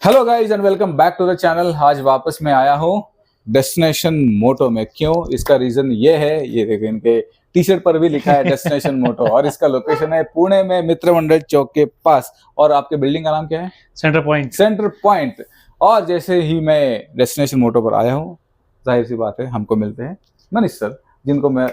Hello guys and welcome back to the channel. आज वापस मैं आया हूँ डेस्टिनेशन मोटो में। क्यों? इसका रीजन ये है, ये देखिए इनके टी शर्ट पर भी लिखा है डेस्टिनेशन मोटो और इसका लोकेशन है पुणे में मित्र मंडल चौक के पास। और आपके बिल्डिंग का नाम क्या है? Centre point. Centre point. और जैसे ही मैं डेस्टिनेशन मोटो पर आया हूँ, जाहिर सी बात है हमको मिलते हैं मनीष सर, जिनको मैं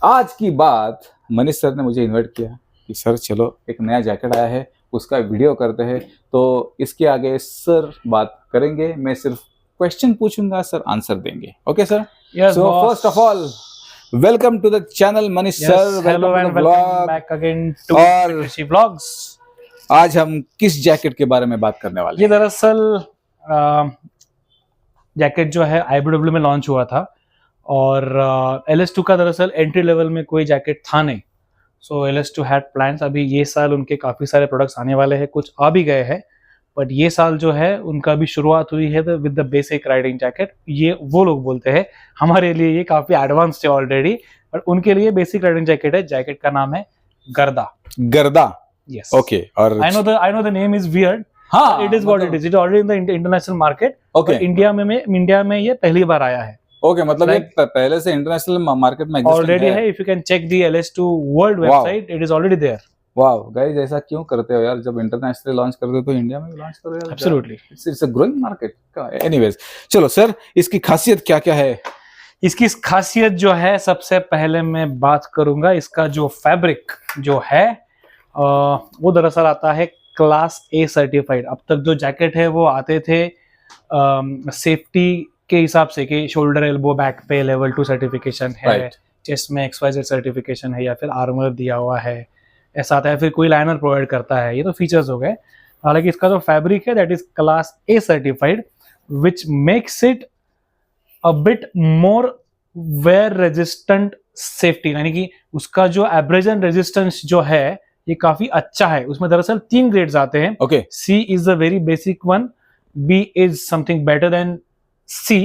आज की बात मनीष सर ने मुझे इन्वाइट किया कि सर चलो एक नया जैकेट आया है उसका वीडियो करते हैं। तो इसके आगे सर बात करेंगे, मैं सिर्फ क्वेश्चन पूछूंगा, सर आंसर देंगे। Okay sir? So first of all welcome to the channel Manish sir. Hello and welcome back again to Rishi vlogs. आज हम किस जैकेट के बारे में बात करने वाले हैं? ये दरअसल जैकेट जो है IBW में लॉन्च हुआ था और LS2 का दरअसल एंट्री लेवल में कोई जैकेट था नहीं। सो LS2 हैड प्लान्स। अभी ये साल उनके काफ़ी सारे प्रोडक्ट्स आने वाले हैं, कुछ आ भी गए हैं, बट ये साल जो है उनका भी शुरुआत हुई है with the basic riding jacket. ये वो लोग बोलते हैं, हमारे लिए ये काफ़ी एडवांस्ड है ऑलरेडी, बट उनके लिए बेसिक राइडिंग जैकेट है। जैकेट का नाम है गर्दा। गर्दा, यस। ओके। और I know the name is weird. हाँ, it is what it is. It already in the international market. Okay. India में ये पहली बार आया है। ओके, मतलब ये पहले से इंटरनेशनल मार्केट में ऑलरेडी है। If you can check the LS2 world website, it is already there. Wow guys, ऐसा क्यों करते हो यार? जब इंटरनेशनली लॉन्च करते हो तो इंडिया में भी लॉन्च करो यार। Absolutely, it's a growing market. Anyways, चलो सर, इसकी खासियत क्या क्या है? इसकी खासियत जो है, सबसे पहले मैं बात करूंगा इसका जो फैब्रिक जो है वो दरअसल आता है क्लास A सर्टिफाइड। अब तक जो जैकेट है वो आते थे सेफ्टी के हिसाब से कि शोल्डर एल्बो बैक पे लेवल 2 सर्टिफिकेशन है, चेस्ट में XYZ सर्टिफिकेशन है, या फिर आर्मर दिया हुआ है, ऐसा आता है, फिर कोई लाइनर प्रोवाइड करता है। ये तो फीचर्स हो गए। हालांकि इसका जो फैब्रिक है that is class A certified, which makes it a bit more wear resistant safety, यानी कि उसका जो एब्रेजन रेजिस्टेंस जो है ये काफी अच्छा है। उसमें दरअसल 3 ग्रेड्स आते हैं। Okay. C is the very basic one, B is something better than C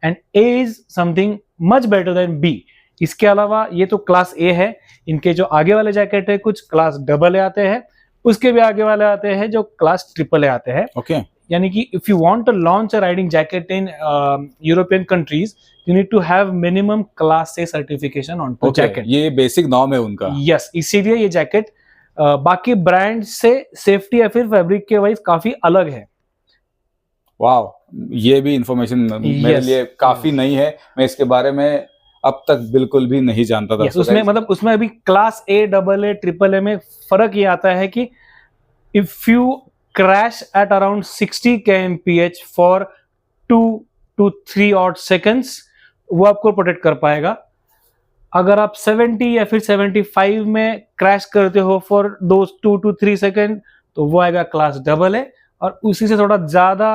and A is something much better than B। इसके अलावा ये तो क्लास A है। इनके जो आगे वाले जैकेट है कुछ क्लास AA आते हैं, उसके भी आगे वाले आते हैं जो क्लास AAA आते हैं। ओके। यानी कि if you want to launch a riding jacket in European countries, you need to have minimum class A certification on to jacket. ये बेसिक नॉर्म है उनका। यस, इसीलिए ये जैकेट बाकी ब्रांड से सेफ्टी या फिर फैब्रिक के वाइज काफी अलग है। वाओ, ये भी इंफॉर्मेशन मेरे लिए काफी नई है। मैं इसके बारे में अब तक बिल्कुल भी नहीं जानता था। उसमें मतलब उसमें अभी क्लास A, AA, AAA में फर्क ये आता है कि if you crash at around 60 kmph for 2 to 3 odd seconds, वो आपको प्रोटेक्ट कर पाएगा। अगर आप 70 या फिर 75 में क्रैश करते हो फॉर दो 2 to 3 सेकेंड, तो वो आएगा क्लास AA। और उसी से थोड़ा ज्यादा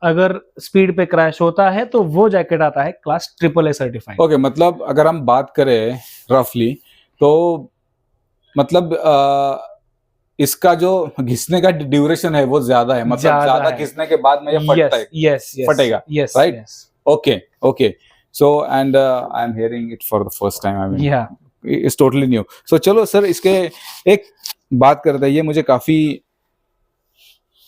अगर स्पीड पे क्रैश होता है तो वो जैकेट आता है क्लास AAA सर्टिफाइड। ओके, मतलब अगर हम बात करें रफली तो मतलब इसका जो घिसने का ड्यूरेशन है वो ज्यादा है, मतलब ज्यादा घिसने के बाद में ये फटता है। फटेगा, right? Okay okay. So and I am hearing it for the first time. I mean it's totally new. So चलो सर, इसके एक बात करते हैं। ये मुझे काफी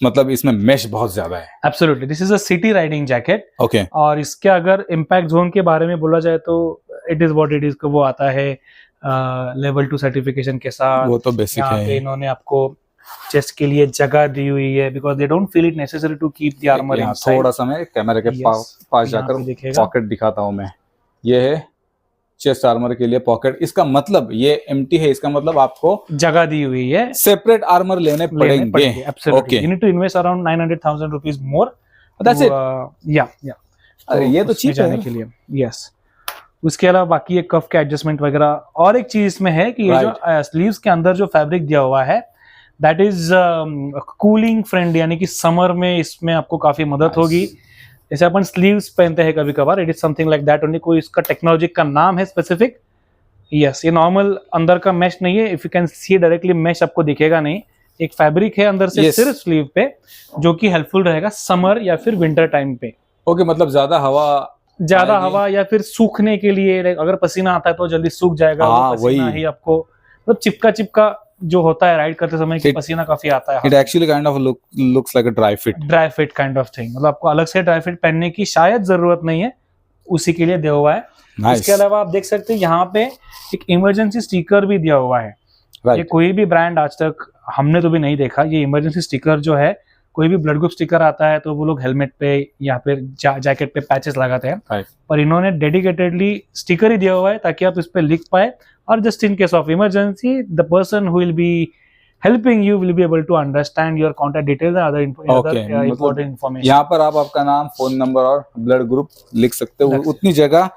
मतलब इसमें मेश बहुत ज्यादा है। Absolutely, this is a city riding jacket. Okay. और इसके अगर इम्पैक्ट जोन के बारे में बोला जाए तो it is what it is. वो आता है लेवल 2 सर्टिफिकेशन के साथ। वो तो बेसिक है। इन्होंने आपको चेस्ट के लिए जगह दी हुई है because they don't feel it necessary to keep the armour inside. थोड़ा सा मैं कैमरे के पास जाकर पॉकेट दिखाता हूं मैं। ये है चेस्ट आर्मर के लिए पॉकेट। इसका मतलब ये एम्प्टी है, इसका मतलब आपको जगह दी हुई है। सेपरेट आर्मर लेने पड़ेंगे। Absolutely, you need to invest around 900,000 rupees more. That's it. या ये तो चीप जाने के लिए। यस। उसके अलावा बाकी एक कफ के एडजस्टमेंट वगैरह। और एक चीज इसमें है कि ये जो स्लीव्स के अंदर जो फैब्रिक दिया हुआ है दैट इज कूलिंग फ्रेंडली, यानी कि समर में इसमें आपको काफी मदद होगी। जैसे अपन स्लीव्स पहनते हैं कभी कभार, it is something like that only. कोई इसका टेक्नोलॉजी का नाम है स्पेसिफिक। यस, ये नॉर्मल अंदर का मैश नहीं है। If you can see directly mesh आपको दिखेगा नहीं, एक फैब्रिक है अंदर से सिर्फ स्लीव पे, जो कि हेल्पफुल रहेगा समर या फिर विंटर टाइम पे। ओके, मतलब ज्यादा हवा या फिर सूखने के लिए, अगर पसीना आता है तो जल्दी सूख जाएगा। वही ही आपको मतलब चिपका जो होता है राइड करते समय कि It- पसीना काफी आता है, it actually kind of looks like a dry fit. Dry fit kind of thing, मतलब आपको अलग से ड्राई फिट पहनने की शायद जरूरत नहीं है, उसी के लिए दिया हुआ है। नाइस। इसके अलावा आप देख सकते हैं यहाँ पे एक इमरजेंसी स्टिकर भी दिया हुआ है। ये राइट। कोई भी ब्रांड आज तक हमने तो भी नहीं देखा, ये इमरजेंसी स्टिकर जो है, कोई भी ब्लड ग्रुप स्टिकर आता है तो वो लोग हेलमेट पे या फिर जैकेट पे पैचेस लगाते हैं, राइट। पर इन्होंने डेडिकेटेडली स्टिकर ही दिया हुआ है ताकि आप इस पे लिख पाए, और just in case of emergency the person who will be helping you will be able to understand your contact details and other important information। यहाँ पर आप आपका नाम, फोन नंबर और ब्लड ग्रुप लिख सकते हो, That's उतनी जगह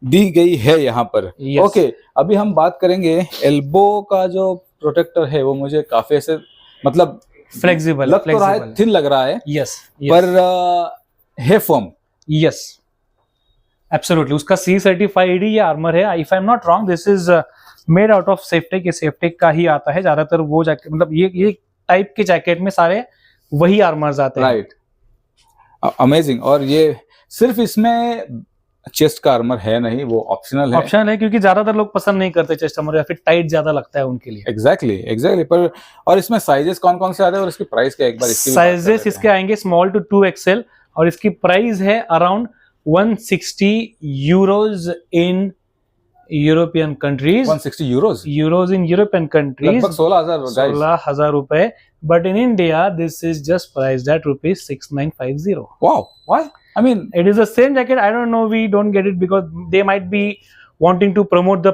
दी गई है यहाँ पर। Yes। ओके, अभी हम बात करेंगे एल्बो का जो प्रोटेक्टर है, वो मुझे काफी ऐसे मतलब फ्लेक्सिबल लग तो रहा है, थिन लग रहा है, यस पर है फर्म। यस एब्सोल्युटली, उसका सी सर्टिफाइड ही ये आर्मर है। If I am not wrong, this is made out of Saftec, ये सेफ्टेक का ही आता है ज्यादातर वो जैकेट, मतलब ये टाइप के जैकेट में सारे वही आर्मर्स आते हैं। Right, amazing. और ये सिर्फ इसमें चेस्ट का आर्मर है नहीं, वो ऑप्शनल है। ऑप्शनल है क्योंकि ज्यादातर लोग पसंद नहीं करते चेस्ट आर्मर, या फिर टाइट ज्यादा लगता है उनके लिए। एग्जैक्टली पर और इसमें साइजेस कौन कौन से आते हैं और इसकी प्राइस क्या, एक बार इसकी भी बात कर साइजेस लेते इसके आएंगे स्मॉल टू 2XL, और इसकी प्राइस है अराउंड 160 यूरोज इन यूरोपियन कंट्रीज। 160 यूरोज इन यूरोपियन कंट्रीज, लगभग 16,000 16,000 रुपए, but in India this is just priced eight ₹6950। Wow, why? I mean, it is the same jacket. I don't know, we don't get it because they might be wanting to promote the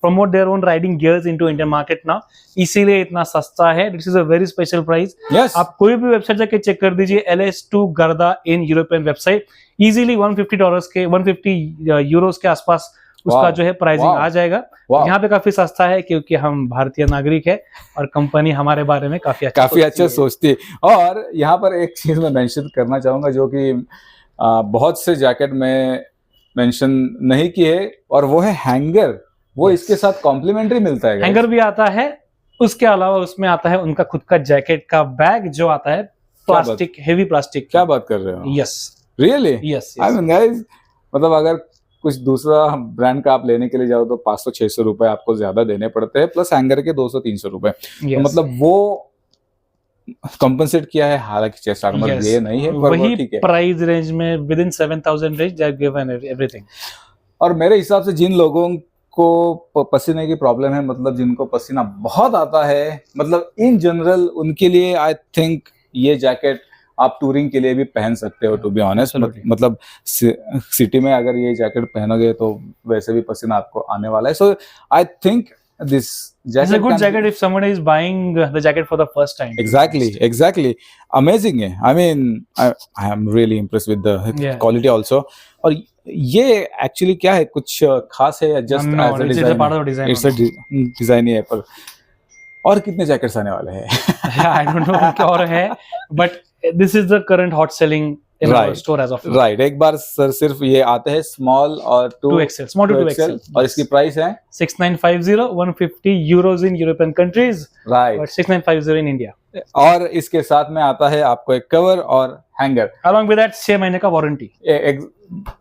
promote their own riding gears into Indian market now, इसीलिए इतना सस्ता है। This is a very special price। yes, आप कोई भी website जाके check कर दीजिए, LS2 गर्दा in European website, easily $150 Euros के आसपास उसका Wow, जो है प्राइसिंग wow, आ जाएगा। wow। यहाँ पे काफी सस्ता है क्योंकि हम भारतीय नागरिक है और कंपनी हमारे बारे में काफी अच्छा सोचती है। और यहाँ पर एक चीज मैं मेंशन करना चाहूंगा जो कि बहुत से जैकेट में मेंशन नहीं की है, और वो है हैंगर। वो Yes। इसके साथ कॉम्प्लीमेंट्री मिलता है। हैंगर भी आता है, उसके अलावा उसमें आता है उनका खुद का जैकेट का बैग जो आता है, प्लास्टिक, हेवी प्लास्टिक। क्या बात कर रहे हो? Yes really? Yes I mean guys, मतलब अगर कुछ दूसरा ब्रांड का आप लेने के लिए जाओ तो 500-600 रुपए आपको ज्यादा देने पड़ते हैं, प्लस हैंगर के 200-300 रुपए। तो मतलब वो कंपनसेट किया है, हालांकि चेस्ट आर्मर ये नहीं है, पर वही ठीक है। प्राइस रेंज में with in 7,000 range they have given everything. और मेरे हिसाब से जिन लोगों को पसीने की प्रॉब्लम है, मतलब जिनको पसीना बहुत आता है, मतलब इन जनरल उनके लिए आई थिंक ये जैकेट आप टूरिंग के लिए भी पहन सकते हो, टू बी ऑनेस्ट। मतलब सिटी में अगर ये जैकेट पहनोगे तो वैसे भी पसीना आपको आने वाला है। So I think this jacket is a good jacket if someone is buying the jacket for the first time. Exactly, amazing है। I mean, I am really impressed with the quality also। और ये actually क्या है, कुछ खास है या just No, it's a part of the design. It's a design ही है। पर और कितने जैकेट्स आने वाले हैं? I don't know क्या और है, but this is the current hot selling in our store as of now. Right, एक बार सर सिर्फ ये आते हैं स्मॉल और 2XL, small to 2XL, और इसकी प्राइस है 6950, 150 euros in European countries, right, but 6950 in India। और इसके साथ में आता है आपको एक कवर और हैंगर, along with that 6 महीने का warranty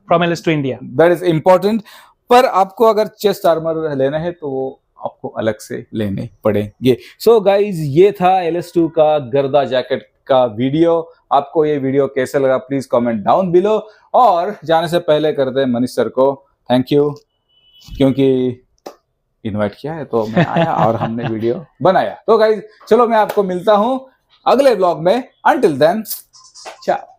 from LS to India। That is important. पर आपको अगर चेस्ट आर्मर लेना है तो वो आपको अलग से लेने पड़ेंगे। सो गाइज, ये था LS2 का गर्दा जैकेट का वीडियो। आपको ये वीडियो कैसे लगा प्लीज कमेंट डाउन बिलो, और जाने से पहले करते हैं मनीष सर को थैंक यू, क्योंकि इनवाइट किया है तो मैं आया और हमने वीडियो बनाया। तो गाइज चलो, मैं आपको मिलता हूं अगले ब्लॉग में। अंटिल देन, चाओ।